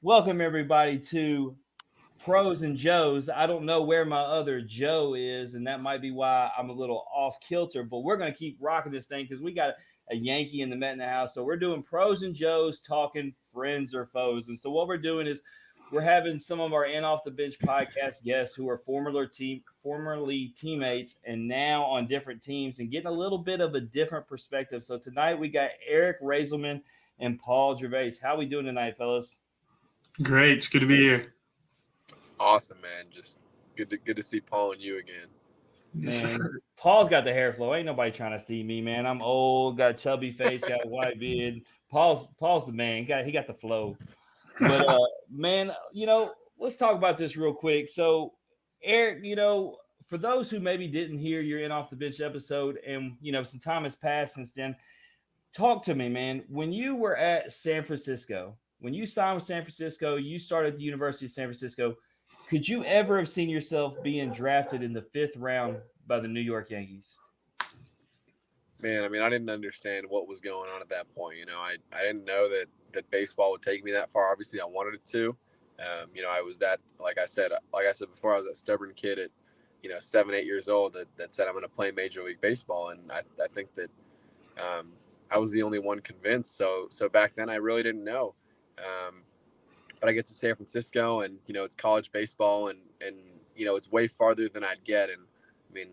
Welcome everybody to Pros and Joes. I don't know where my other Joe is, and that might be why I'm a little off kilter, but we're going to keep rocking this thing because we got a Yankee and the Met in the house. So we're doing Pros and Joes talking friends or foes. And so what we're doing is we're having some of our in off the bench podcast guests who are formerly teammates and now on different teams and getting a little bit of a different perspective. So tonight we got Eric Reyzelman and Paul Gervase. How we doing tonight, fellas? Great. It's good to be here. Awesome, man. Just good to see Paul and you again. Yes, Man, sir. Paul's got the hair flow. Ain't nobody trying to see me, man. I'm old, got a chubby face, got a white beard. Paul's the man. He got the flow. But man, let's talk about this real quick. So, Eric, for those who maybe didn't hear your in off the bench episode, and some time has passed since then, talk to me, man. When you were at San Francisco, when you signed with San Francisco, you started at the University of San Francisco. Could you ever have seen yourself being drafted in the fifth round by the New York Yankees? Man, I mean, I didn't understand what was going on at that point. I didn't know that baseball would take me that far. Obviously, I wanted it to. I was that, like I said before, I was that stubborn kid at, 7, 8 years old that said I'm going to play Major League Baseball, and I think that I was the only one convinced. So back then, I really didn't know. But I get to San Francisco, and it's college baseball, and it's way farther than I'd get. And I mean,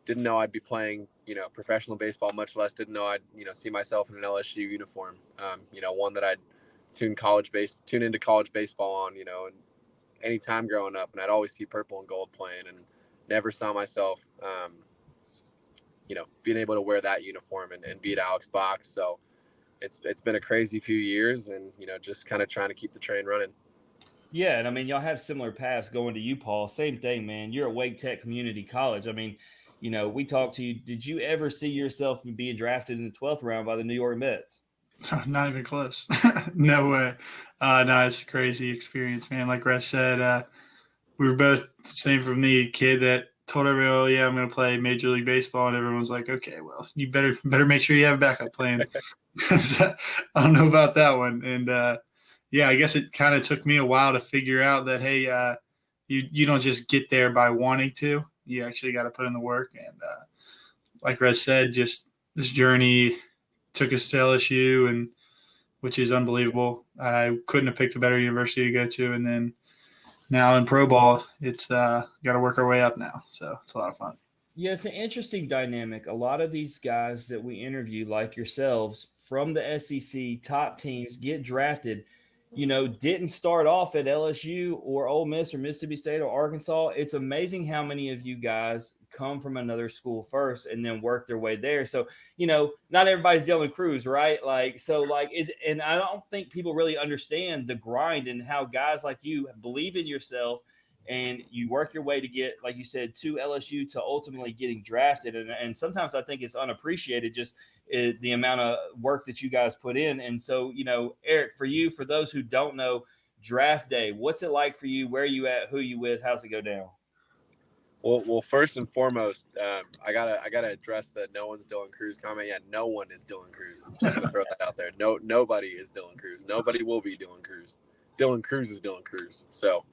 didn't know I'd be playing professional baseball, much less didn't know I'd see myself in an LSU uniform. One that I'd tune into college baseball on, and any time growing up, and I'd always see purple and gold playing, and never saw myself being able to wear that uniform and beat Alex Box. So it's been a crazy few years, and just kind of trying to keep the train running. Yeah, and I mean, y'all have similar paths going to you, Paul. Same thing, man. You're at Wake Tech Community College. I mean, we talked to you. Did you ever see yourself being drafted in the 12th round by the New York Mets? Not even close. No way. No, it's a crazy experience, man. Like Russ said, we were both the same for me, kid that told everybody, "Oh yeah, I'm going to play Major League Baseball," and everyone was like, "Okay, well, you better make sure you have a backup plan." So, I don't know about that one, and yeah, I guess it kind of took me a while to figure out that hey, you don't just get there by wanting to. You actually got to put in the work, and like Russ said, just this journey took us to LSU, and which is unbelievable. I couldn't have picked a better university to go to, and then now in pro ball, it's got to work our way up now. So it's a lot of fun. Yeah, it's an interesting dynamic. A lot of these guys that we interview, like yourselves, from the SEC top teams, get drafted. Didn't start off at LSU or Ole Miss or Mississippi State or Arkansas. It's amazing how many of you guys come from another school first and then work their way there. So, not everybody's Dylan Cruz, right? And I don't think people really understand the grind and how guys like you believe in yourself and you work your way to get, like you said, to LSU to ultimately getting drafted. And sometimes I think it's unappreciated, just the amount of work that you guys put in. And so, Eric, for those who don't know, draft day, what's it like for you? Where are you at? Who are you with? How's it go down? Well, first and foremost, I gotta address the no one's Dylan Cruz comment. Yeah, no one is Dylan Cruz. Just to throw that out there. Nobody is Dylan Cruz. Nobody will be Dylan Cruz. Dylan Cruz is Dylan Cruz. So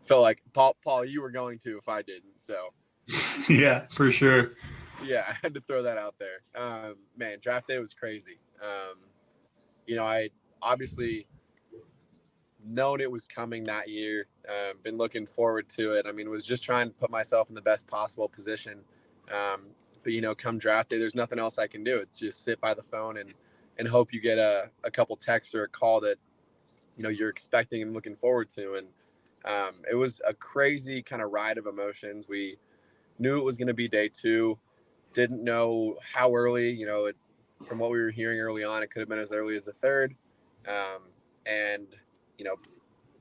felt like Paul, you were going to if I didn't. So Yeah, for sure. yeah, I had to throw that out there. Man, draft day was crazy. I obviously known it was coming that year. Been looking forward to it. I mean, was just trying to put myself in the best possible position. But come draft day, there's nothing else I can do. It's just sit by the phone and hope you get a couple texts or a call that you're expecting and looking forward to. And it was a crazy kind of ride of emotions. We knew it was going to be day 2. Didn't know how early. From what we were hearing early on, it could have been as early as the 3rd. And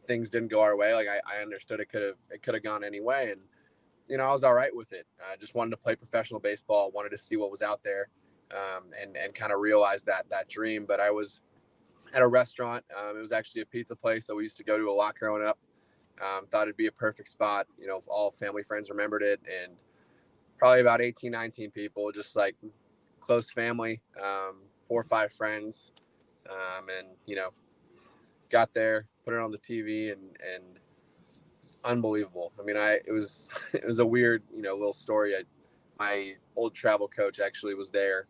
things didn't go our way. Like I understood it could have gone anyway, and I was all right with it. I just wanted to play professional baseball, wanted to see what was out there, and kind of realize that dream. But I was at a restaurant. It was actually a pizza place that we used to go to a lot growing up. Thought it'd be a perfect spot. All family friends remembered it, and probably about 18, 19 people, just like close family, 4 or 5 friends, and got there. put it on the TV, and it's unbelievable. I mean, it was a weird, little story. My old travel coach actually was there,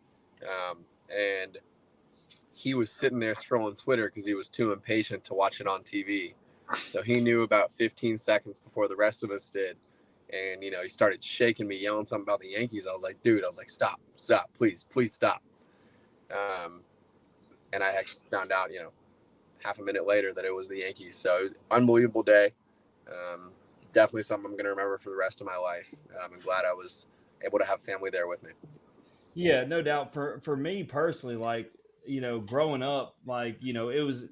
and he was sitting there scrolling Twitter because he was too impatient to watch it on TV. So he knew about 15 seconds before the rest of us did. And, he started shaking me, yelling something about the Yankees. I was like, dude, stop, please stop. And I actually found out, half a minute later that it was the Yankees. So it was an unbelievable day. Definitely something I'm going to remember for the rest of my life. I'm glad I was able to have family there with me. Yeah, no doubt. For me personally, like, growing up, like, it was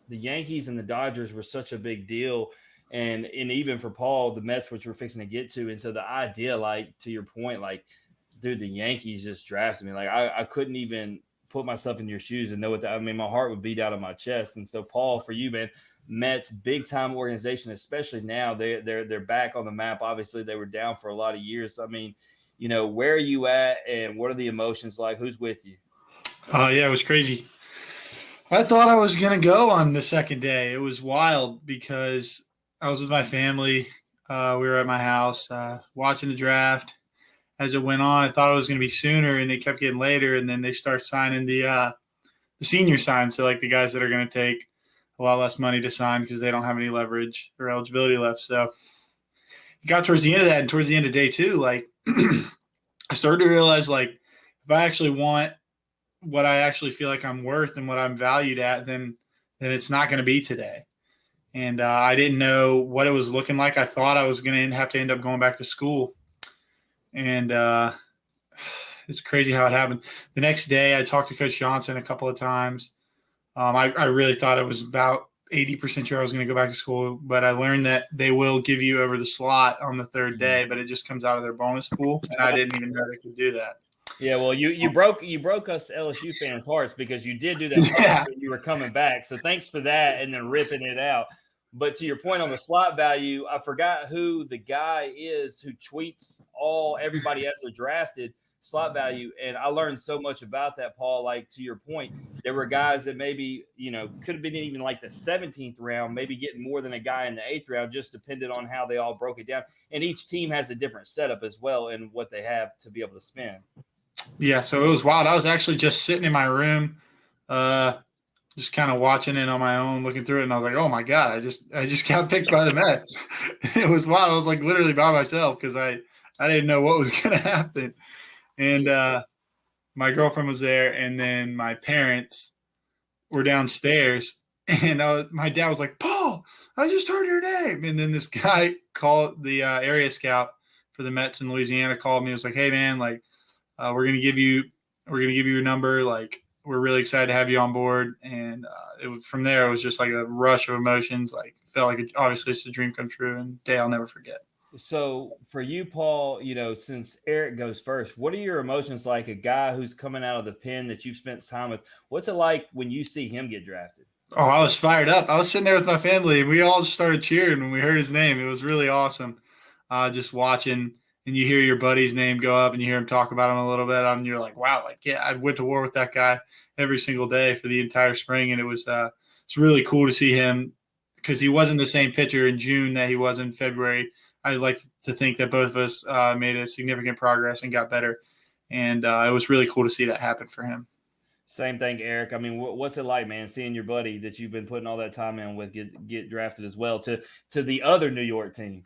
the Yankees and the Dodgers were such a big deal. And even for Paul, the Mets, which we're fixing to get to. And so the idea, like, to your point, like, dude, the Yankees just drafted me. Like, I couldn't even put myself in your shoes and know what I mean, my heart would beat out of my chest. And so, Paul, for you, man, Mets, big time organization, especially now they're back on the map. Obviously, they were down for a lot of years. I mean, where are you at and what are the emotions like? Who's with you? Yeah, it was crazy. I thought I was going to go on the second day. It was wild because I was with my family. We were at my house watching the draft. As it went on, I thought it was going to be sooner, and it kept getting later. And then they start signing the senior sign. So, like, the guys that are going to take a lot less money to sign because they don't have any leverage or eligibility left. So it got towards the end of that, and towards the end of day two, like, I started to realize, like, if I actually want what I actually feel like I'm worth and what I'm valued at, then it's not going to be today. And I didn't know what it was looking like. I thought I was going to have to end up going back to school. And it's crazy how it happened. The next day, I talked to Coach Johnson a couple of times. I really thought it was about 80% sure I was going to go back to school, but I learned that they will give you over the slot on the third day, but it just comes out of their bonus pool. And I didn't even know they could do that. Yeah, well, you broke us LSU fans' hearts because you did do that when you were coming back. So thanks for that, and then ripping it out. But to your point on the slot value, I forgot who the guy is who tweets everybody as they're drafted slot value, and I learned so much about that, Paul. Like, to your point, there were guys that maybe could have been even like the 17th round, maybe getting more than a guy in the 8th round, just depended on how they all broke it down. And each team has a different setup as well and what they have to be able to spend. Yeah, so it was wild. I was actually just sitting in my room, just kind of watching it on my own, looking through it, and I was like, "Oh my god, I just got picked by the Mets." It was wild. I was like literally by myself because I didn't know what was going to happen. And my girlfriend was there, and then my parents were downstairs, and my dad was like, "Paul, I just heard your name." And then this guy called the area scout for the Mets in Louisiana, called me. He was like, "Hey man, like, we're gonna give you your number. Like, we're really excited to have you on board." And from there, it was just like a rush of emotions. Like, felt like obviously it's a dream come true, and day I'll never forget. So for you, Paul, since Eric goes first, what are your emotions like? A guy who's coming out of the pen that you've spent time with, what's it like when you see him get drafted? Oh, I was fired up. I was sitting there with my family, and we all just started cheering when we heard his name. It was really awesome. Just watching, and you hear your buddy's name go up, and you hear him talk about him a little bit, and you're like, wow, like, yeah, I went to war with that guy every single day for the entire spring, and it's really cool to see him because he wasn't the same pitcher in June that he was in February. I'd like to think that both of us made a significant progress and got better, and it was really cool to see that happen for him. Same thing, Eric. I mean, what's it like, man, seeing your buddy that you've been putting all that time in with get drafted as well to the other New York team?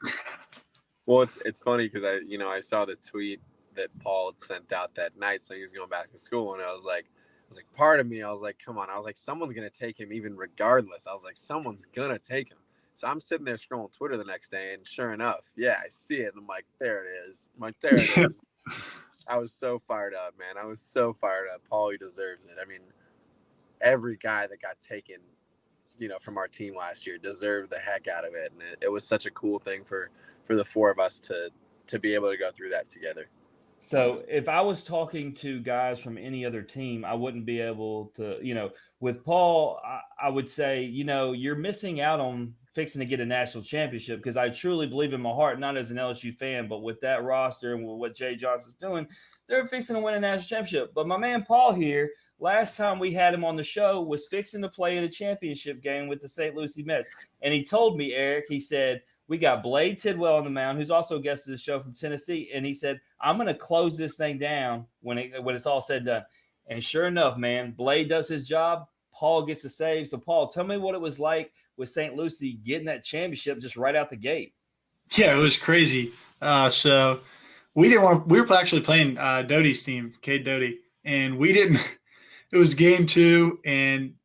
Well, it's funny because I saw the tweet that Paul had sent out that night saying he was going back to school, and I was like, part of me, I was like, come on, I was like, someone's gonna take him even regardless. I was like, someone's gonna take him. So I'm sitting there scrolling Twitter the next day, and sure enough, yeah, I see it. And I'm like, there it is. I'm like, there it is. I was so fired up, man. I was so fired up. Paulie deserves it. I mean, every guy that got taken, from our team last year deserved the heck out of it. And it was such a cool thing for the four of us to be able to go through that together. So if I was talking to guys from any other team, I wouldn't be able to, with Paul, I would say, you're missing out on fixing to get a national championship, because I truly believe in my heart, not as an LSU fan, but with that roster and with what Jay Johnson's doing, they're fixing to win a national championship. But my man Paul here, last time we had him on the show, was fixing to play in a championship game with the St. Lucie Mets. And he told me, Eric, he said, we got Blade Tidwell on the mound, who's also a guest of the show from Tennessee. And he said, I'm going to close this thing down when it's all said and done. And sure enough, man, Blade does his job. Paul gets a save. So, Paul, tell me what it was like with St. Lucie getting that championship just right out the gate. Yeah, it was crazy. So we were actually playing Doty's team, Cade Doty, and we didn't – it was game 2, and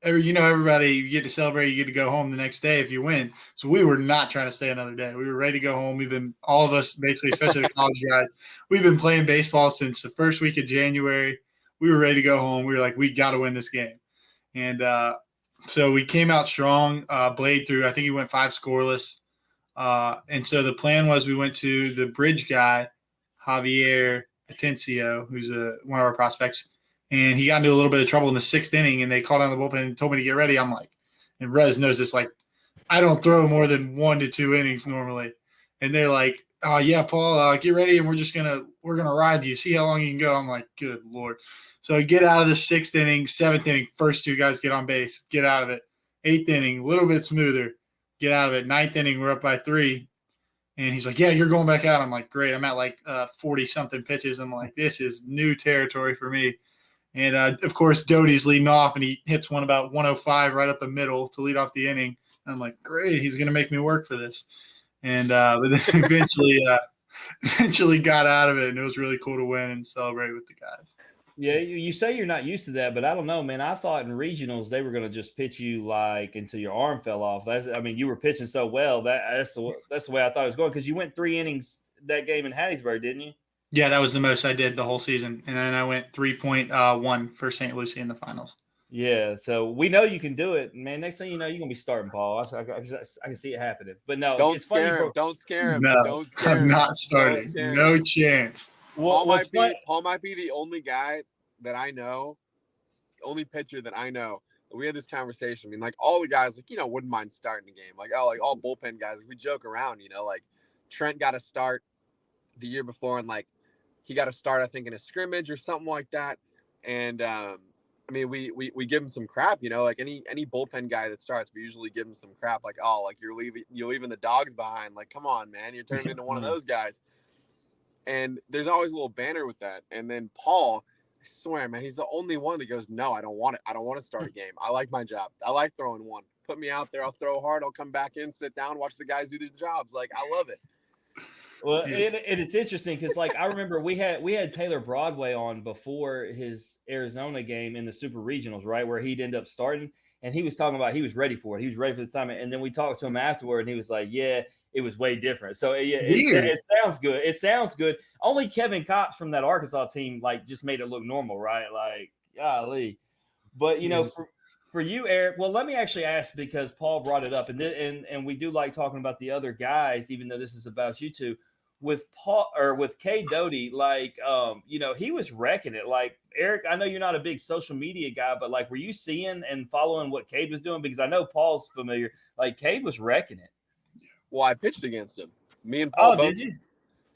everybody, you get to celebrate, you get to go home the next day if you win. So we were not trying to stay another day. We were ready to go home. All of us, basically, especially the college guys, we've been playing baseball since the first week of January. We were ready to go home. We were like, we got to win this game. And so we came out strong. Blade threw, I think he went 5 scoreless. And so the plan was we went to the bridge guy, Javier Atencio, who's one of our prospects. And he got into a little bit of trouble in the 6th inning, and they called on the bullpen and told me to get ready. I'm like, and Rez knows this, like, I don't throw more than 1 to 2 innings normally. And they're like, oh, yeah, Paul, get ready, and we're gonna ride you. See how long you can go. I'm like, good Lord. So I get out of the 6th inning, 7th inning, first 2 guys get on base, get out of it. 8th inning, a little bit smoother, get out of it. 9th inning, we're up by 3. And he's like, yeah, you're going back out. I'm like, great. I'm at like 40-something pitches. I'm like, this is new territory for me. And, of course, Doty's leading off, and he hits one about 105 right up the middle to lead off the inning. And I'm like, great, he's going to make me work for this. And but then eventually got out of it, and it was really cool to win and celebrate with the guys. Yeah, you say you're not used to that, but I don't know, man. I thought in regionals they were going to just pitch you like until your arm fell off. You were pitching so well. That's the way I thought it was going, because you went 3 innings that game in Hattiesburg, didn't you? Yeah, that was the most I did the whole season. And then I went 3.1 for St. Lucie in the finals. Yeah, so we know you can do it, man. Next thing you know, you're gonna be starting, Paul. I can see it happening. But no, don't scare him. Don't scare him. No, don't scare him. I'm not starting. No chance. Paul might be the only guy that I know, only pitcher that I know. We had this conversation. I mean, like, all the guys, like, wouldn't mind starting the game. Like all bullpen guys. Like, we joke around, like Trent got to start the year before, and like he got to start, I think, in a scrimmage or something like that. And I mean, we give him some crap, like any bullpen guy that starts, we usually give him some crap, like, oh, like you're leaving the dogs behind. Like, come on, man, you're turning into one of those guys. And there's always a little banter with that. And then Paul, I swear, man, he's the only one that goes, no, I don't want it. I don't want to start a game. I like my job. I like throwing one. Put me out there. I'll throw hard. I'll come back in, sit down, watch the guys do their jobs. Like, I love it. Well, it's interesting because, like, I remember we had Taylor Broadway on before his Arizona game in the Super Regionals, right, where he'd end up starting, and he was talking about he was ready for it. He was ready for the assignment, and then we talked to him afterward, and he was like, "Yeah, it was way different." So it sounds good. It sounds good. Only Kevin Cox from that Arkansas team like just made it look normal, right? Like, golly. But for you, Eric, well, let me actually ask, because Paul brought it up, and we do like talking about the other guys, even though this is about you two. With Paul or with Cade Doty, like, he was wrecking it. Like, Eric, I know you're not a big social media guy, but like, were you seeing and following what Cade was doing? Because I know Paul's familiar. Like, Cade was wrecking it. Well, I pitched against him. Me and Paul both. Did you?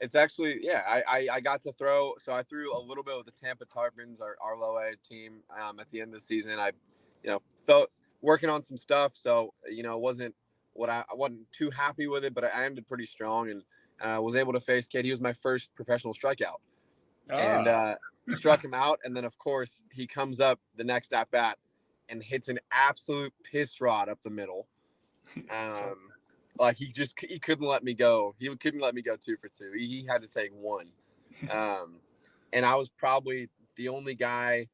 It's actually, yeah, I got to throw. So I threw a little bit with the Tampa Tarpons, our low A team, at the end of the season. I, felt working on some stuff. So, I wasn't too happy with it, but I ended pretty strong and was able to face Cade. He was my first professional strikeout, and struck him out. And then, of course, he comes up the next at bat and hits an absolute piss rod up the middle. Like, he couldn't let me go. He couldn't let me go 2 for 2. He had to take 1. And I was probably the only guy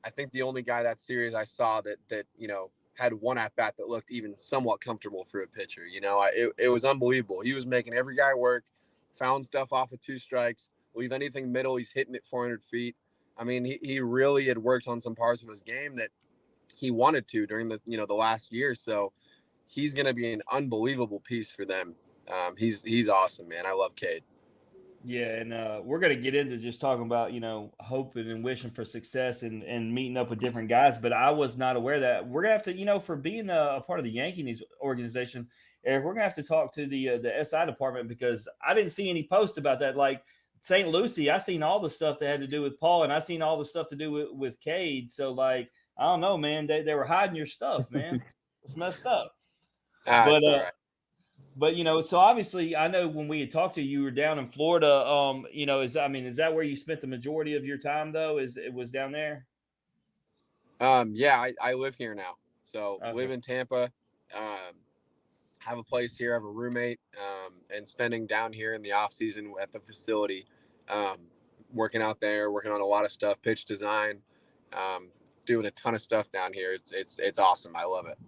that series I saw that had 1 at bat that looked even somewhat comfortable for a pitcher. It was unbelievable. He was making every guy work, found stuff off of 2 strikes, leave anything middle. He's hitting it 400 feet. I mean, he really had worked on some parts of his game that he wanted to during the last year. So he's going to be an unbelievable piece for them. He's awesome, man. I love Cade. Yeah, and we're going to get into just talking about, hoping and wishing for success and meeting up with different guys. But I was not aware that we're going to have to, for being a part of the Yankee News organization, Eric, we're going to have to talk to the SI department because I didn't see any post about that. Like St. Lucie, I seen all the stuff that had to do with Paul, and I seen all the stuff to do with Cade. So, like, I don't know, man. They were hiding your stuff, man. It's messed up. It's all right. But so obviously, I know when we had talked to you, you were down in Florida. Is that where you spent the majority of your time though? It was down there? Yeah, I live here now, so Okay. live in Tampa. Have a place here. I have a roommate, and spending down here in the off season at the facility, working out there, working on a lot of stuff, pitch design, doing a ton of stuff down here. It's awesome. I love it.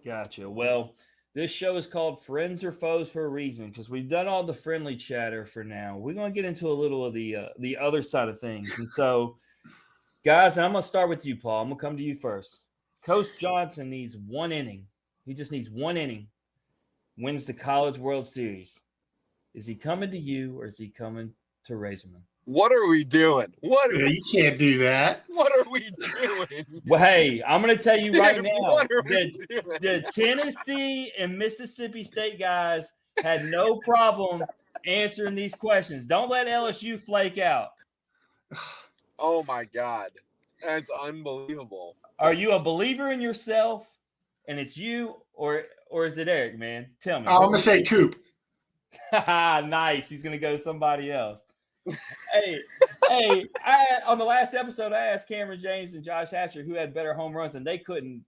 Gotcha. Well, this show is called Friends or Foes for a reason because we've done all the friendly chatter for now. We're going to get into a little of the other side of things. And so, guys, I'm going to start with you, Paul. I'm going to come to you first. Coach Johnson needs one inning. He just needs one inning. Wins the College World Series. Is he coming to you or is he coming to Reyzelman? What are we doing? You can't do that. What are we doing? Well, hey, I'm going to tell you right now, what are we doing? The Tennessee and Mississippi State guys had no problem answering these questions. Don't let LSU flake out. Oh, my God. That's unbelievable. Are you a believer in yourself and it's you or is it Eric, man? Tell me. I'm going to say Coop. Nice. He's going to go somebody else. Hey, on the last episode, I asked Cameron James and Josh Hatcher who had better home runs, and they couldn't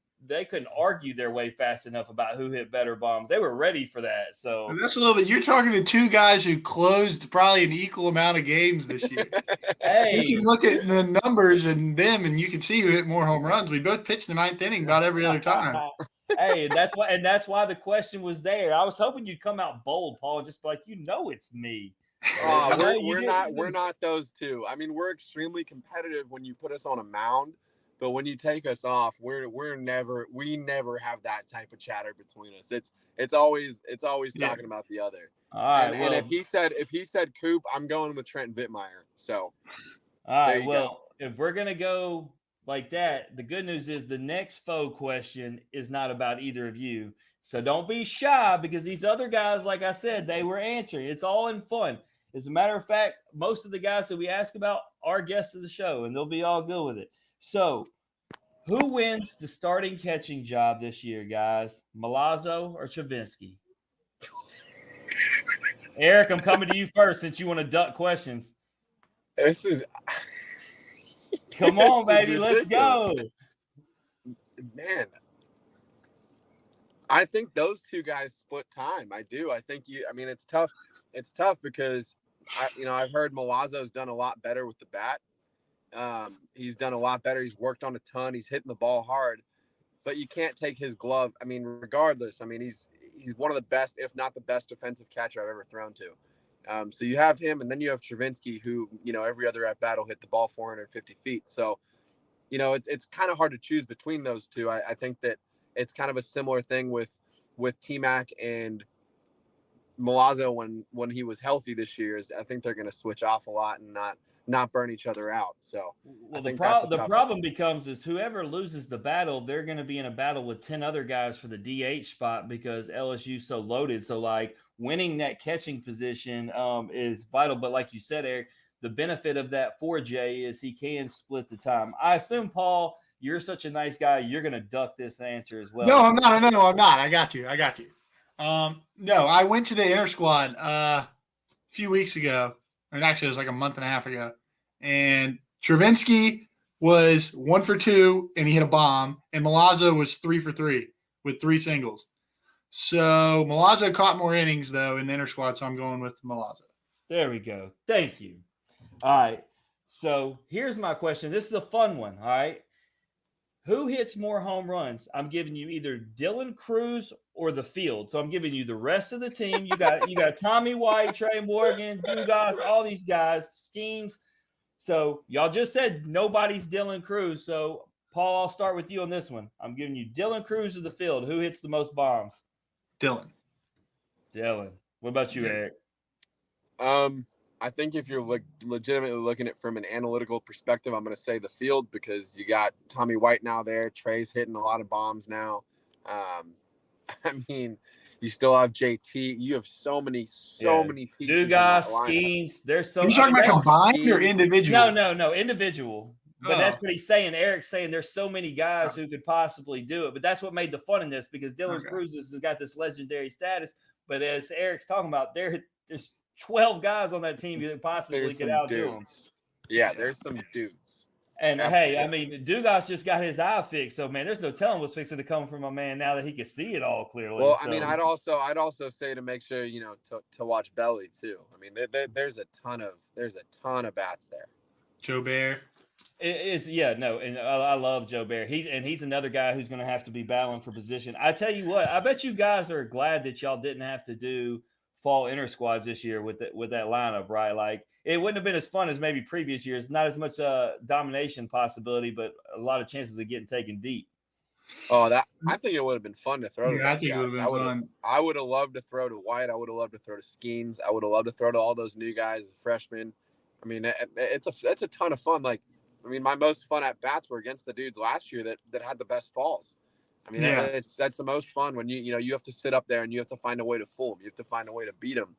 argue their way fast enough about who hit better bombs. They were ready for that. So and that's a little bit. You're talking to two guys who closed probably an equal amount of games this year. Hey, you can look at the numbers and them, and you can see who hit more home runs. We both pitched the ninth inning about every other time. Hey, that's why the question was there. I was hoping you'd come out bold, Paul, just like it's me. We're not those two. I mean, we're extremely competitive when you put us on a mound, but when you take us off, we never have that type of chatter between us. It's always talking about the other. All right. And if he said Coop, I'm going with Trent Vittmeyer. So all right. Well, if we're gonna go like that, the good news is the next faux question is not about either of you. So don't be shy because these other guys, like I said, they were answering. It's all in fun. As a matter of fact, most of the guys that we ask about are guests of the show, and they'll be all good with it. So, who wins the starting catching job this year, guys? Milazzo or Travinski? Eric, I'm coming to you first since you want to duck questions. This is come on, baby, let's go. Man, I think those two guys split time. I do. I think it's tough. It's tough because I've heard Milazzo's done a lot better with the bat. He's done a lot better. He's worked on a ton. He's hitting the ball hard, but you can't take his glove. I mean, regardless, he's one of the best, if not the best defensive catcher I've ever thrown to. So you have him, and then you have Travinski, who, every other at bat will hit the ball 450 feet. So, it's kind of hard to choose between those two. I think that it's kind of a similar thing with T-Mac and Milazzo when he was healthy this year. I think they're going to switch off a lot and not burn each other out. So the problem becomes is whoever loses the battle, they're going to be in a battle with 10 other guys for the DH spot because LSU's so loaded. So like winning that catching position is vital. But like you said, Eric, the benefit of that for Jay is he can split the time. I assume, Paul, you're such a nice guy. You're going to duck this answer as well. No, I'm not. I got you. No, I went to the inter squad a few weeks ago, and actually it was like a month and a half ago. And Travinski was 1 for 2, and he hit a bomb. And Milazzo was 3 for 3 with 3 singles. So Milazzo caught more innings though in the inter squad, so I'm going with Milazzo. There we go. Thank you. All right. So here's my question. This is a fun one. All right. Who hits more home runs? I'm giving you either Dylan Cruz or the field. So I'm giving you the rest of the team. You got Tommy White, Trey Morgan, Dugas, all these guys, Skeens. So y'all just said nobody's Dylan Cruz. So Paul, I'll start with you on this one. I'm giving you Dylan Cruz or the field. Who hits the most bombs? Dylan. What about you, Eric? I think if you're legitimately looking at it from an analytical perspective, I'm going to say the field, because you got Tommy White now there. Trey's hitting a lot of bombs now. I mean, you still have JT. You have so many pieces in that Dugas, lineup. Skeens, there's so. Are you talking about combined or Skeens. individual? No, individual. But that's what he's saying. Eric's saying there's so many guys who could possibly do it. But that's what made the fun in this, because Dylan Cruz has got this legendary status. But as Eric's talking about, there's 12 guys on that team that possibly could outdo him. Yeah, there's some dudes. And hey, I mean, Dugas just got his eye fixed, so man, there's no telling what's fixing to come from a man now that he can see it all clearly. Well, so. I mean, I'd also say to make sure to watch Belly too. I mean, there's a ton of bats there. Joe Bear. And I love Joe Bear. He's another guy who's going to have to be battling for position. I tell you what, I bet you guys are glad that y'all didn't have to do fall inter squads this year with that lineup, right? Like, it wouldn't have been as fun as maybe previous years. Not as much domination possibility, but a lot of chances of getting taken deep. Oh, I think it would have been fun to throw. I think it would have been fun. I would have loved to throw to White. I would have loved to throw to Skeens. I would have loved to throw to all those new guys, the freshmen. I mean, it's a ton of fun. Like, I mean, my most fun at bats were against the dudes last year that had the best falls. I mean, that's the most fun when you have to sit up there and you have to find a way to fool them. You have to find a way to beat them.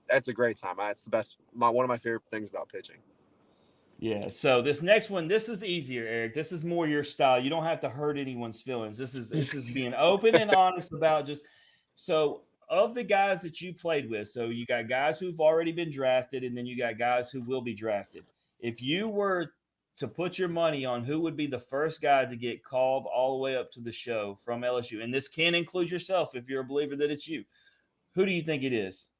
That's a great time. It's the best. One of my favorite things about pitching. Yeah. So this next one, this is easier, Eric. This is more your style. You don't have to hurt anyone's feelings. This is being open and honest about just so. Of the guys that you played with, so you got guys who've already been drafted, and then you got guys who will be drafted. If you were to put your money on who would be the first guy to get called all the way up to the show from LSU, and this can include yourself if you're a believer that it's you, who do you think it is?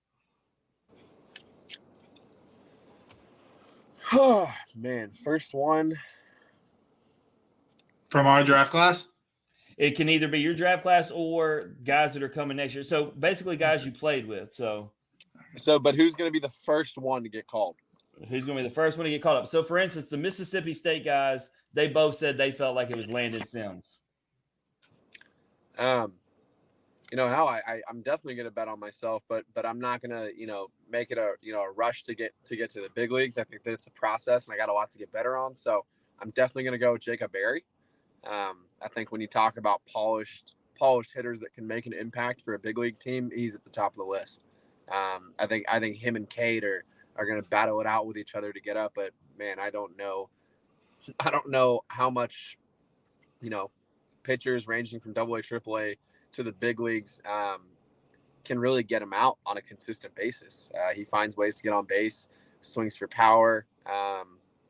Oh, man, first one. From our draft class? It can either be your draft class or guys that are coming next year. So basically guys you played with. So but who's going to be the first one to get called? Who's going to be the first one to get called up? So, for instance, the Mississippi State guys, they both said they felt like it was Landon Sims. I'm definitely going to bet on myself, but I'm not going to, make it a rush to get to the big leagues. I think that it's a process and I got a lot to get better on. So I'm definitely going to go with Jacob Berry. I think when you talk about polished hitters that can make an impact for a big league team, he's at the top of the list. I think him and Cade are going to battle it out with each other to get up. But man, I don't know how much, pitchers ranging from AA, AAA to the big leagues can really get him out on a consistent basis. He finds ways to get on base, swings for power,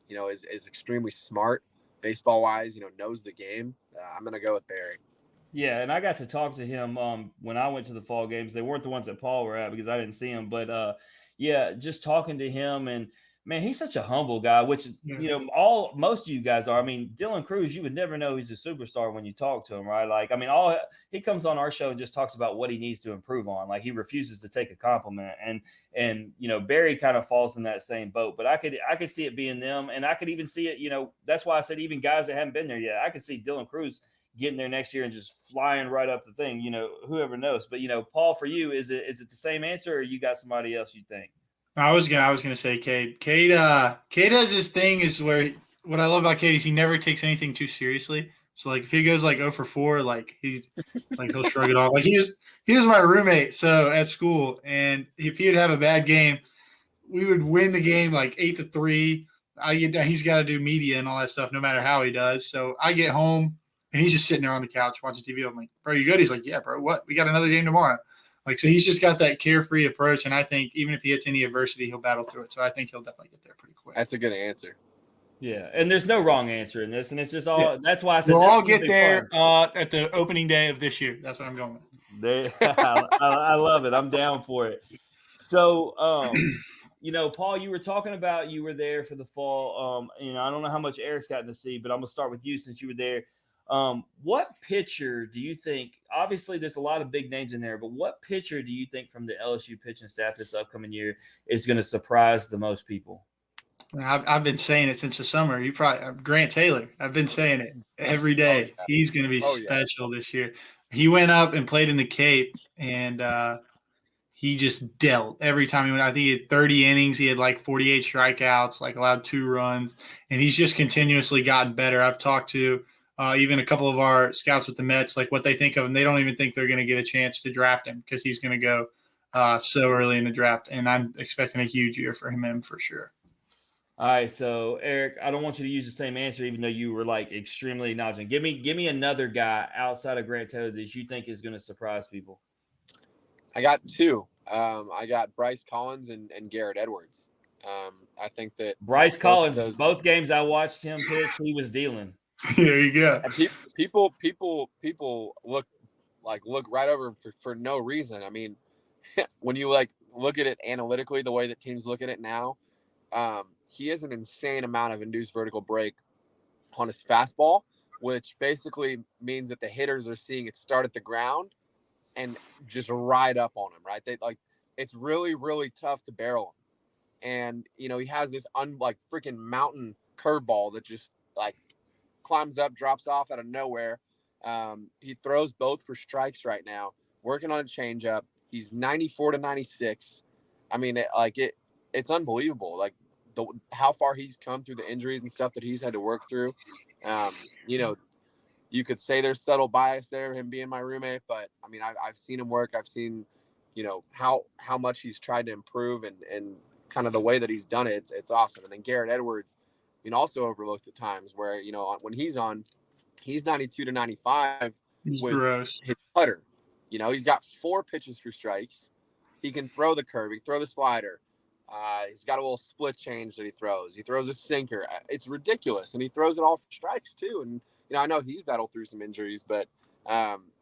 is extremely smart baseball wise, knows the game. I'm going to go with Barry. Yeah, and I got to talk to him when I went to the fall games. They weren't the ones that Paul were at because I didn't see him. But, just talking to him. And, man, he's such a humble guy, which, most of you guys are. I mean, Dylan Cruz, you would never know he's a superstar when you talk to him, right? Like, I mean, he comes on our show and just talks about what he needs to improve on. Like, he refuses to take a compliment. And Barry kind of falls in that same boat. But I could see it being them. And I could even see it, that's why I said even guys that haven't been there yet. I could see Dylan Cruz getting there next year and just flying right up the thing, whoever knows. But, Paul, for you, is it the same answer or you got somebody else you think? I was gonna say Cade. Cade has this thing is where what I love about Cade is he never takes anything too seriously. So like if he goes like 0 for 4, like he's like he'll shrug it off. Like he was my roommate so at school, and if he'd have a bad game, we would win the game like 8-3. He's got to do media and all that stuff no matter how he does. So I get home and he's just sitting there on the couch watching TV. I'm like, bro, you good? He's like, yeah, bro. What? We got another game tomorrow. Like, so he's just got that carefree approach, and I think even if he hits any adversity, he'll battle through it. So I think he'll definitely get there pretty quick. That's a good answer. Yeah, and there's no wrong answer in this, and it's just all. Yeah. That's why I said we'll all get there at the opening day of this year. That's what I'm going with. I love it. I'm down for it. So, Paul, you were talking about you were there for the fall. I don't know how much Eric's gotten to see, but I'm gonna start with you since you were there. What pitcher do you think, obviously there's a lot of big names in there, but what pitcher do you think from the LSU pitching staff this upcoming year is going to surprise the most people? I've been saying it since the summer. Grant Taylor. I've been saying it every day. He's going to be special this year. He went up and played in the Cape, and he just dealt every time he went. I think he had 30 innings. He had like 48 strikeouts, like allowed 2 runs, and he's just continuously gotten better. I've talked to even a couple of our scouts with the Mets, like what they think of him. They don't even think they're going to get a chance to draft him because he's going to go so early in the draft, and I'm expecting a huge year for him for sure. All right, so Eric, I don't want you to use the same answer, even though you were like extremely acknowledging. Give me another guy outside of Grant Taylor that you think is going to surprise people. I got 2. I got Bryce Collins and Garrett Edwards. I think that Bryce Collins, both games I watched him pitch, he was dealing. There you go. And people look right over for no reason. I mean, when you like look at it analytically, the way that teams look at it now, he has an insane amount of induced vertical break on his fastball, which basically means that the hitters are seeing it start at the ground and just ride up on him, right? It's really, really tough to barrel him. And, you know, he has this freaking mountain curveball that just like climbs up, drops off out of nowhere. He throws both for strikes right now, working on a changeup. He's 94 to 96. I mean, it's unbelievable. Like how far he's come through the injuries and stuff that he's had to work through. You know, you could say there's subtle bias there, him being my roommate, but I mean, I've seen him work. I've seen, you know, how much he's tried to improve and kind of the way that he's done it. It's awesome. And then Garrett Edwards, you know, also overlooked at times where, you know, when he's on, he's 92 to 95 He's with gross. his putter. You know, he's got 4 pitches for strikes. He can throw the curve. He can throw the slider. He's got a little split change that he throws. He throws a sinker. It's ridiculous. And he throws it all for strikes too. And, you know, I know he's battled through some injuries, but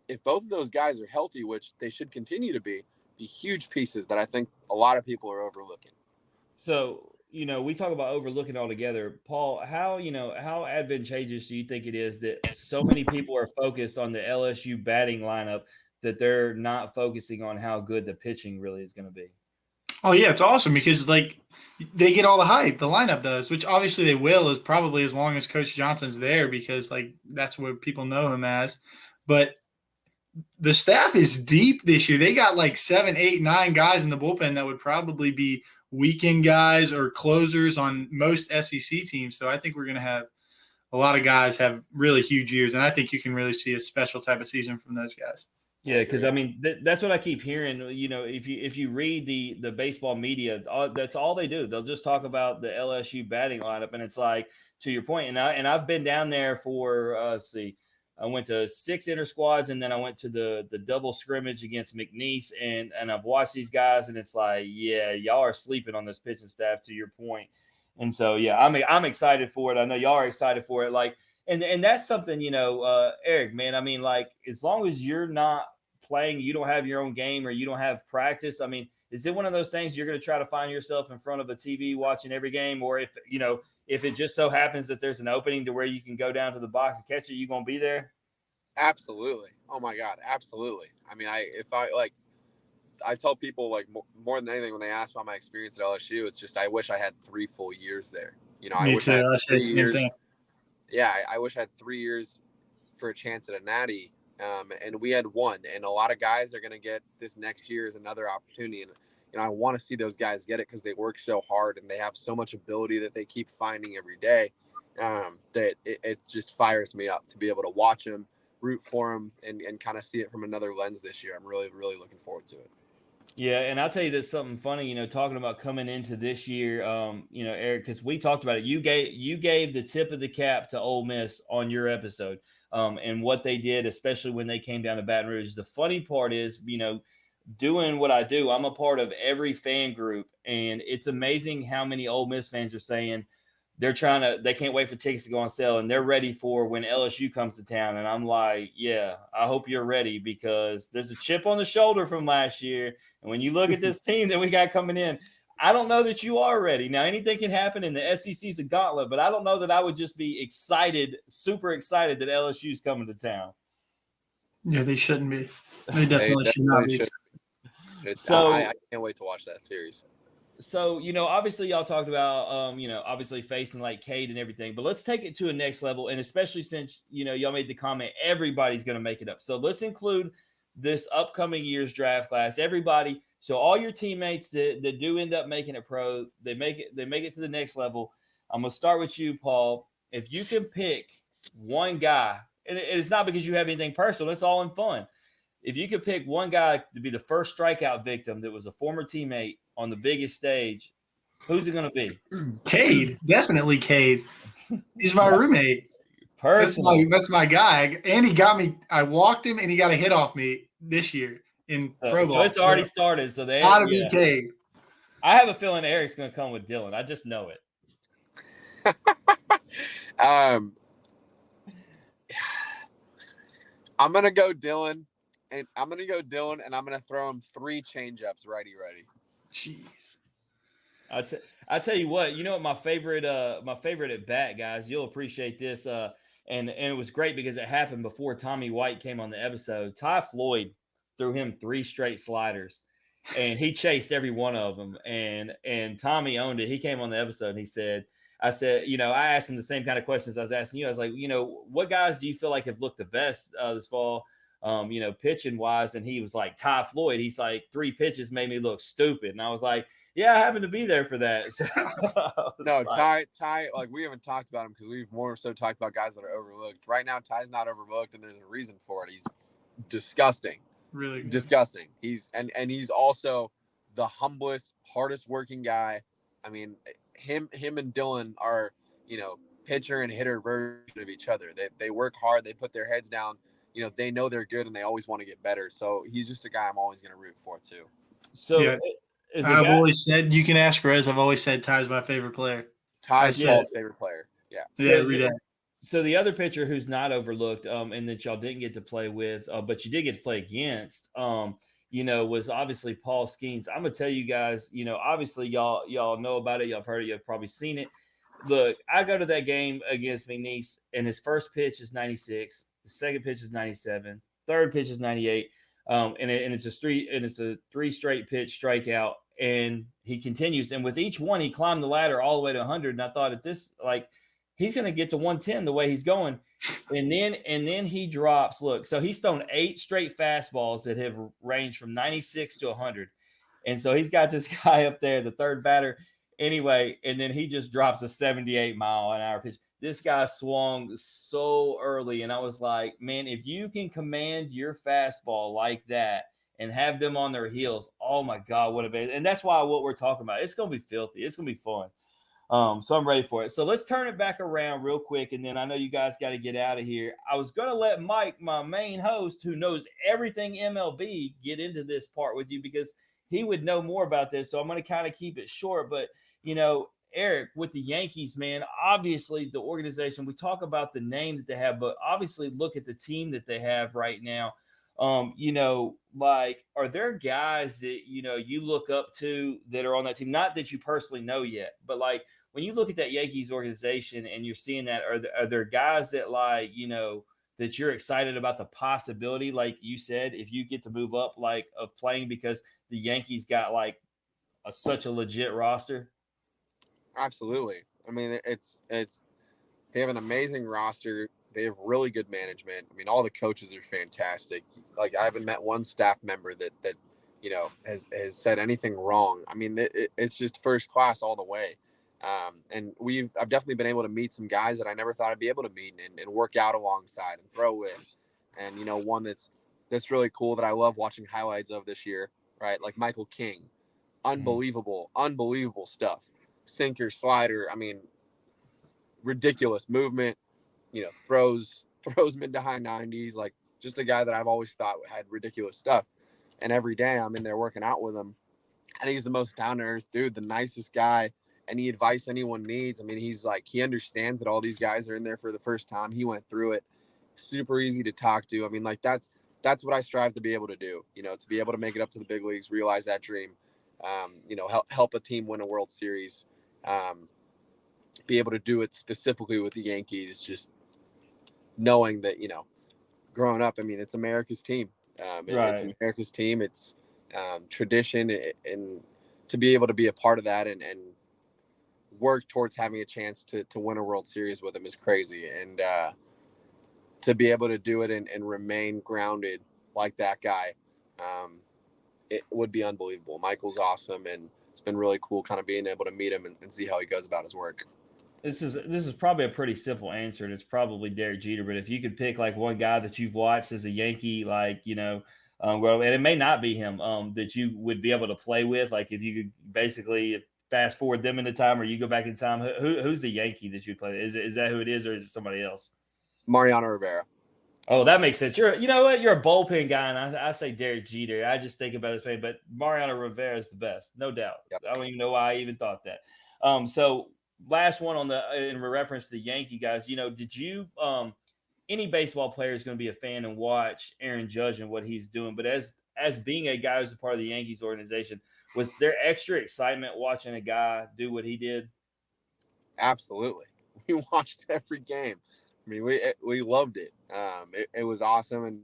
if both of those guys are healthy, which they should continue to be huge pieces that I think a lot of people are overlooking. So, you know, we talk about overlooking altogether. Paul, how advantageous do you think it is that so many people are focused on the LSU batting lineup that they're not focusing on how good the pitching really is going to be? Oh, yeah, it's awesome because, like, they get all the hype, the lineup does, which obviously they will is probably as long as Coach Johnson's there because, like, that's what people know him as. But the staff is deep this year. They got like 7, 8, 9 guys in the bullpen that would probably be weekend guys or closers on most SEC teams. So I think we're going to have a lot of guys have really huge years, and I think you can really see a special type of season from those guys. Yeah, because I mean that's what I keep hearing. You know, if you read the baseball media, that's all they do. They'll just talk about the LSU batting lineup, and it's like, to your point. And I've been down there for I went to 6 inter squads, and then I went to the double scrimmage against McNeese, and I've watched these guys, and it's like, yeah, y'all are sleeping on this pitching staff, to your point. And so yeah, I'm excited for it. I know y'all are excited for it. Like, and that's something, you know, Eric, man. I mean, like, as long as you're not playing, you don't have your own game or you don't have practice, I mean, is it one of those things you're going to try to find yourself in front of a TV watching every game? Or if, you know, if it just so happens that there's an opening to where you can go down to the box and catch it, you going to be there? Absolutely. Oh my God. Absolutely. I mean, I tell people, like, more than anything when they ask about my experience at LSU, it's just I wish I had 3 full years there. You know, I wish I had 3 years. Yeah, I wish I had 3 years for a chance at a natty, and we had 1. And a lot of guys are going to get this next year as another opportunity. And you know, I want to see those guys get it because they work so hard and they have so much ability that they keep finding every day. That it just fires me up to be able to watch them, root for them, and kind of see it from another lens this year. I'm really, really looking forward to it. Yeah, and I'll tell you this something funny, you know, talking about coming into this year, you know, Eric, because we talked about it. You gave the tip of the cap to Ole Miss on your episode, and what they did, especially when they came down to Baton Rouge. The funny part is, you know, doing what I do, I'm a part of every fan group, and it's amazing how many Ole Miss fans are saying they can't wait for tickets to go on sale, and they're ready for when LSU comes to town. And I'm like, yeah, I hope you're ready, because there's a chip on the shoulder from last year. And when you look at this team that we got coming in, I don't know that you are ready. Now, anything can happen, in the SEC's a gauntlet, but I don't know that I would just be excited, super excited that LSU's coming to town. Yeah, they shouldn't be. They definitely should not be. So I can't wait to watch that series. So, you know, obviously y'all talked about, you know, obviously facing like Cade and everything, but let's take it to a next level. And especially since, you know, y'all made the comment, everybody's going to make it up. So let's include this upcoming year's draft class. Everybody, so all your teammates that do end up making it pro, they make it to the next level. I'm gonna start with you, Paul. If you can pick one guy, and it's not because you have anything personal, it's all in fun. If you could pick one guy to be the first strikeout victim that was a former teammate on the biggest stage, who's it going to be? Cade, definitely Cade. He's my roommate. Personal. That's my guy. And he got me. I walked him, and he got a hit off me this year in pro ball. So it's already started. So they gotta be Cade. I have a feeling Eric's going to come with Dylan. I just know it. I'm gonna go Dylan. And I'm going to throw him 3 changeups righty. Jeez. I tell you what, my favorite at bat, guys, you'll appreciate this. And it was great because it happened before Tommy White came on the episode. Ty Floyd threw him 3 straight sliders and he chased every one of them. And Tommy owned it. He came on the episode and he said, I asked him the same kind of questions I was asking you. I was like, what guys do you feel like have looked the best this fall? Pitching wise, and he was like, Ty Floyd. He's like, 3 pitches made me look stupid, and I was like, yeah, I happened to be there for that. So, no, Ty, like we haven't talked about him because we've more so talked about guys that are overlooked. Right now, Ty's not overlooked, and there's a reason for it. He's disgusting, really good. Disgusting. He's and he's also the humblest, hardest working guy. I mean, him and Dylan are pitcher and hitter version of each other. They work hard. They put their heads down. They know they're good and they always want to get better. So he's just a guy I'm always going to root for too. So yeah. I've always said, you can ask Rez, I've always said Ty's my favorite player. Ty's Paul's favorite player. Yeah. So the other pitcher who's not overlooked, and that y'all didn't get to play with, but you did get to play against, was obviously Paul Skeens. I'm gonna tell you guys, obviously y'all know about it, y'all have heard it, you've probably seen it. Look, I go to that game against McNeese, and his first pitch is 96. The second pitch is 97. Third pitch is 98. And it's a 3 straight pitch strikeout. And he continues. And with each one, he climbed the ladder all the way to 100. And I thought at this, he's going to get to 110 the way he's going. And then he drops. Look, so he's thrown 8 straight fastballs that have ranged from 96 to 100. And so he's got this guy up there, the third batter. Anyway, and then he just drops a 78-mile-an-hour pitch. This guy swung so early, and I was like, man, if you can command your fastball like that and have them on their heels, oh my God, what a base. And that's why what we're talking about, it's going to be filthy. It's going to be fun. So I'm ready for it. So let's turn it back around real quick, and then I know you guys got to get out of here. I was going to let Mike, my main host, who knows everything MLB, get into this part with you because he would know more about this. So I'm going to kind of keep it short. But, Eric, with the Yankees, man, obviously the organization, we talk about the name that they have, but obviously look at the team that they have right now. Are there guys that, you look up to that are on that team? Not that you personally know yet, but when you look at that Yankees organization and you're seeing that, are there guys that that you're excited about the possibility, like you said, if you get to move up, of playing because the Yankees got such a legit roster? Absolutely. I mean, they have an amazing roster. They have really good management. I mean, all the coaches are fantastic. I haven't met one staff member that has said anything wrong. I mean, it's just first class all the way. And I've definitely been able to meet some guys that I never thought I'd be able to meet and work out alongside and throw with. And, one that's really cool that I love watching highlights of this year, right? Like Michael King, unbelievable stuff. Sinker, slider. I mean, ridiculous movement, throws mid to high 90s, just a guy that I've always thought had ridiculous stuff. And every day I'm in there working out with him. I think he's the most down to earth dude, the nicest guy. Any advice anyone needs. I mean, he understands that all these guys are in there for the first time. He went through it. Super easy to talk to. I mean, that's what I strive to be able to do, to be able to make it up to the big leagues, realize that dream, help a team win a World Series, be able to do it specifically with the Yankees, just knowing that, growing up, I mean, it's America's team. It's America's team. It's tradition, and to be able to be a part of that and work towards having a chance to win a World Series with them is crazy. And to be able to do it and remain grounded like that guy, it would be unbelievable. Michael's awesome, and it's been really cool kind of being able to meet him and see how he goes about his work. This is probably a pretty simple answer, and it's probably Derek Jeter. But if you could pick like one guy that you've watched as a Yankee, like well, and it may not be him, that you would be able to play with, like if you could basically fast forward them into time, or you go back in time, who's the Yankee that you play? Is that who it is, or is it somebody else? Mariano Rivera. Oh, that makes sense. You know what? You're a bullpen guy, and I say Derek Jeter. I just think about his fame, but Mariano Rivera is the best, no doubt. Yep. I don't even know why I even thought that. So last one in reference to the Yankee guys, did you any baseball player is going to be a fan and watch Aaron Judge and what he's doing, but as being a guy who's a part of the Yankees organization, was there extra excitement watching a guy do what he did? Absolutely. We watched every game. I mean, we loved it. It was awesome, and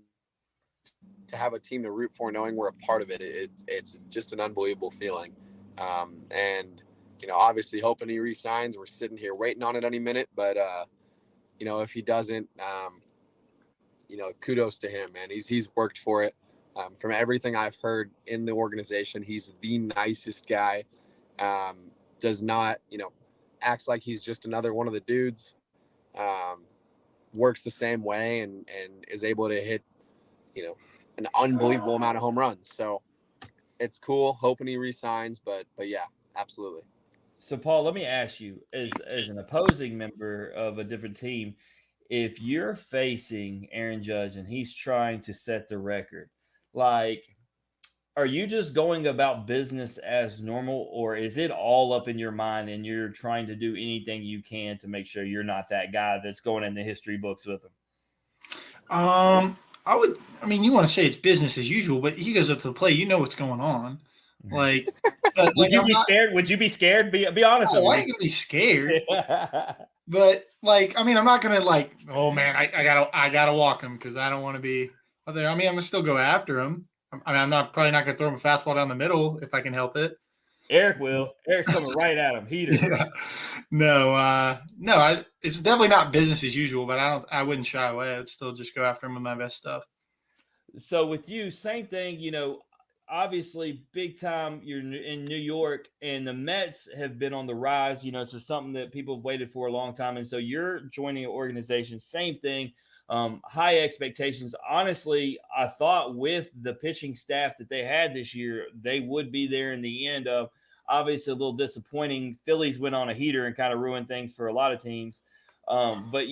to have a team to root for, knowing we're a part of it, it's just an unbelievable feeling. And obviously, hoping he re-signs. We're sitting here waiting on it any minute, but if he doesn't, kudos to him, man. He's worked for it. From everything I've heard in the organization, he's the nicest guy. Does not, acts like he's just another one of the dudes. Works the same way and is able to hit, an unbelievable amount of home runs. So it's cool. Hoping he re-signs, but yeah, absolutely. So Paul, let me ask you, as an opposing member of a different team, if you're facing Aaron Judge and he's trying to set the record, like, are you just going about business as normal, or is it all up in your mind and you're trying to do anything you can to make sure you're not that guy that's going in the history books with him? You want to say it's business as usual, but he goes up to the plate, what's going on. Like, but would you be scared? Would you be scared? Be honest with me. Why are you gonna be scared? But I'm not gonna oh man, I gotta walk him because I don't want to be out there. I'm gonna still go after him. I'm probably not gonna throw him a fastball down the middle if I can help it. Eric will. Eric's coming right at him. Heater. Yeah. No, it's definitely not business as usual. But I wouldn't shy away. I'd still just go after him with my best stuff. So with you, same thing. Obviously, big time. You're in New York, and the Mets have been on the rise. So something that people have waited for a long time, and so you're joining an organization. Same thing. High expectations. Honestly, I thought with the pitching staff that they had this year, they would be there in the end. Obviously, a little disappointing. Phillies went on a heater and kind of ruined things for a lot of teams. But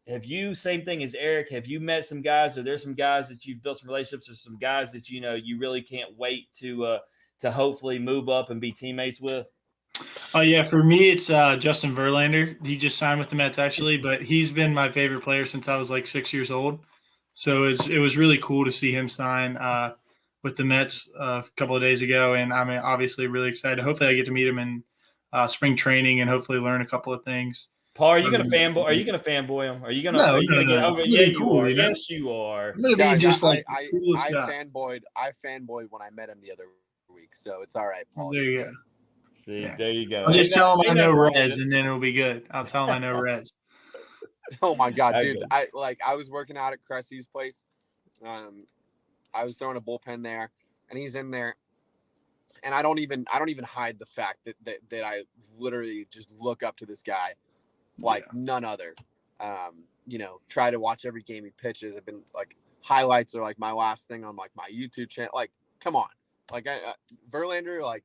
have you, same thing as Eric, have you met some guys, or there's some guys that you've built some relationships, or some guys that you really can't wait to hopefully move up and be teammates with? Oh yeah, for me it's Justin Verlander. He just signed with the Mets actually, but he's been my favorite player since I was 6 years old. So it was really cool to see him sign with the Mets a couple of days ago, and I'm obviously really excited. Hopefully, I get to meet him in spring training and hopefully learn a couple of things. Paul, are you going to fanboy? Are you going to fanboy him? Are you going to? No, get over? Yeah, you cool, are. Yes, you are. I'm going to be just I fanboyed. I fanboyed when I met him the other week, so it's all right, Paul. There you go. See, there you go. I'll just tell him I know Rez, and then it'll be good. I'll tell him I know Rez. Oh my God, dude! I was working out at Cressy's place. I was throwing a bullpen there, and he's in there, and I don't even hide the fact that I literally just look up to this guy like none other. Try to watch every game he pitches. I've been highlights are my last thing on my YouTube channel. Come on, Verlander,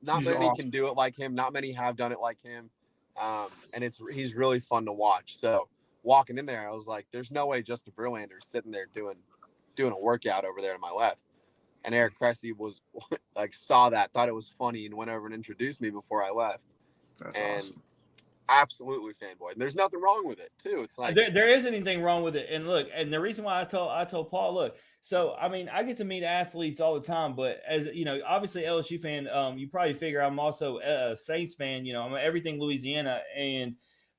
not He's many awesome. can do it like him. Not many have done it like him. And he's really fun to watch. So walking in there, I was like, there's no way Justin Verlander's sitting there doing a workout over there to my left. And Eric Cressy was saw that, thought it was funny, and went over and introduced me before I left. That's awesome. Absolutely fanboy. And there's nothing wrong with it too. It's there isn't anything wrong with it. And look, and the reason why I told Paul, look, so I get to meet athletes all the time, but as obviously LSU fan, you probably figure I'm also a Saints fan. I'm everything Louisiana, and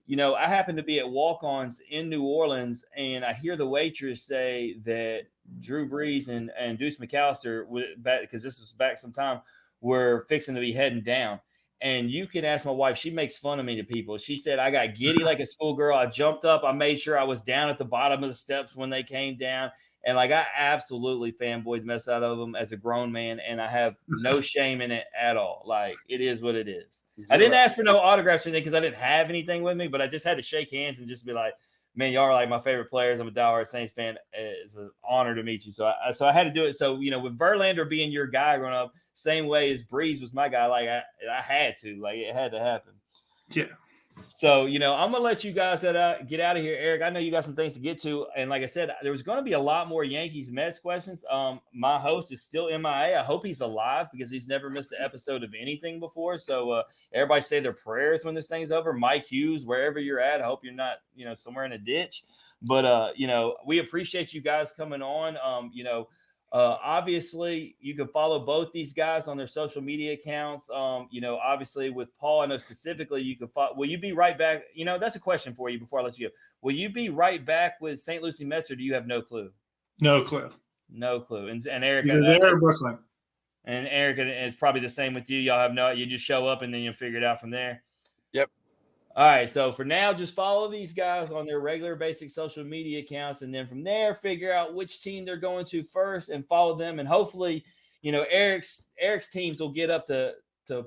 I happen to be at walk-ons in New Orleans, and I hear the waitress say that Drew Brees and Deuce McAllister, back because this was back some time, were fixing to be heading down. And you can ask my wife, she makes fun of me to people. She said, I got giddy like a schoolgirl. I jumped up. I made sure I was down at the bottom of the steps when they came down. And like, I absolutely fanboyed the mess out of them as a grown man. And I have no shame in it at all. Like, it is what it is. I didn't ask for no autographs or anything because I didn't have anything with me, but I just had to shake hands and just be like, man, y'all are like my favorite players. I'm a diehard Saints fan. It's an honor to meet you. So I had to do it. So, with Verlander being your guy growing up, same way as Breeze was my guy, like I had to, like it had to happen. Yeah. So, I'm going to let you guys get out of here. Eric, I know you got some things to get to. And like I said, there was going to be a lot more Yankees Mets questions. My host is still MIA. I hope he's alive because he's never missed an episode of anything before. So everybody say their prayers when this thing's over. Mike Hughes, wherever you're at, I hope you're not, somewhere in a ditch. But, we appreciate you guys coming on. Obviously, you can follow both these guys on their social media accounts. Obviously with Paul, I know specifically you can follow. Will you be right back? That's a question for you before I let you go. Will you be right back with St. Lucie Mets, or do you have no clue? No clue. No clue. And Eric, either there or Brooklyn. And Eric, it's probably the same with you. Y'all have you just show up and then you'll figure it out from there. Yep. All right, so for now, just follow these guys on their regular basic social media accounts, and then from there, figure out which team they're going to first and follow them. And hopefully, Eric's teams will get up to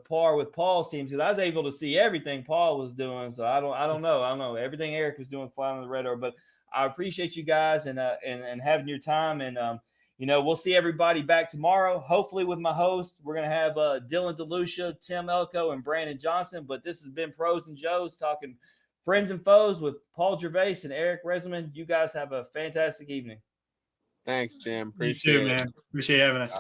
par with Paul's teams, because I was able to see everything Paul was doing. So I don't know everything Eric was doing flying on the radar. But I appreciate you guys and having your time. And we'll see everybody back tomorrow, hopefully with my host. We're going to have Dylan DeLucia, Tim Elko, and Brandon Johnson. But this has been Pros and Joes, talking friends and foes with Paul Gervase and Eric Reyzelman. You guys have a fantastic evening. Thanks, Jim. Appreciate it, man. Appreciate having us.